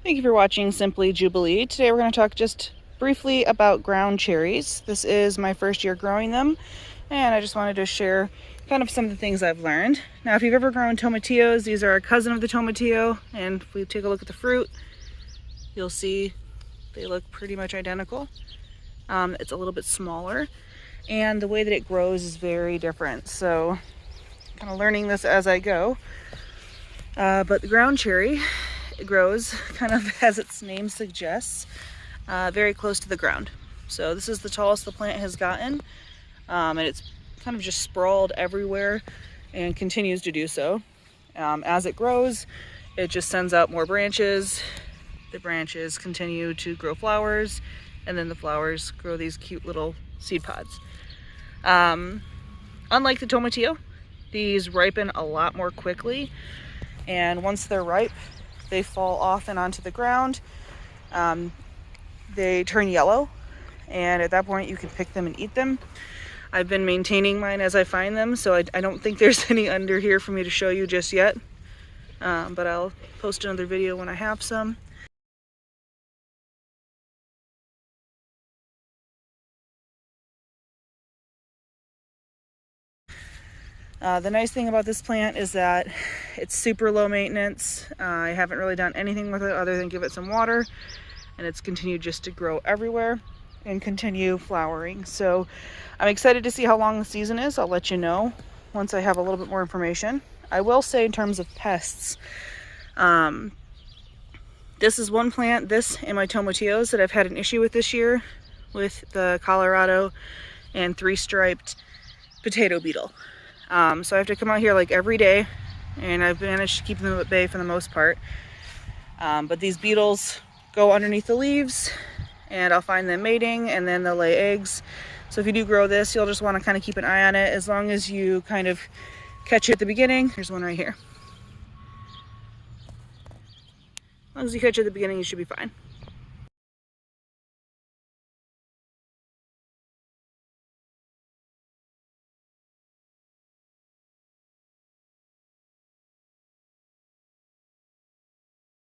Thank you for watching Simply Jubilee. Today we're going to talk just briefly about ground cherries. This is my first year growing them, and I just wanted to share kind of some of the things I've learned. Now, if you've ever grown tomatillos, these are a cousin of the tomatillo, and if we take a look at the fruit, you'll see they look pretty much identical. It's a little bit smaller, and the way that it grows is very different. So, kind of learning this as I go. But the ground cherry, it grows kind of as its name suggests, very close to the ground. So this is the tallest the plant has gotten, and it's kind of just sprawled everywhere and continues to do so. As it grows, it just sends out more branches. The branches continue to grow flowers, and then the flowers grow these cute little seed pods. Unlike the tomatillo, these ripen a lot more quickly, and once they're ripe, they fall off and onto the ground. They turn yellow, and at that point you can pick them and eat them. I've been maintaining mine as I find them, so I don't think there's any under here for me to show you just yet, but I'll post another video when I have some. The nice thing about this plant is that it's super low maintenance. I haven't really done anything with it other than give it some water, and it's continued just to grow everywhere and continue flowering. So I'm excited to see how long the season is. I'll let you know once I have a little bit more information. I will say, in terms of pests, this is one plant, this and my tomatillos, that I've had an issue with this year with the Colorado and three-striped potato beetle. So I have to come out here like every day, and I've managed to keep them at bay for the most part. But these beetles go underneath the leaves, and I'll find them mating, and then they'll lay eggs. So if you do grow this, you'll just want to kind of keep an eye on it. As long as you kind of catch it at the beginning. There's one right here. As long as you catch it at the beginning, you should be fine.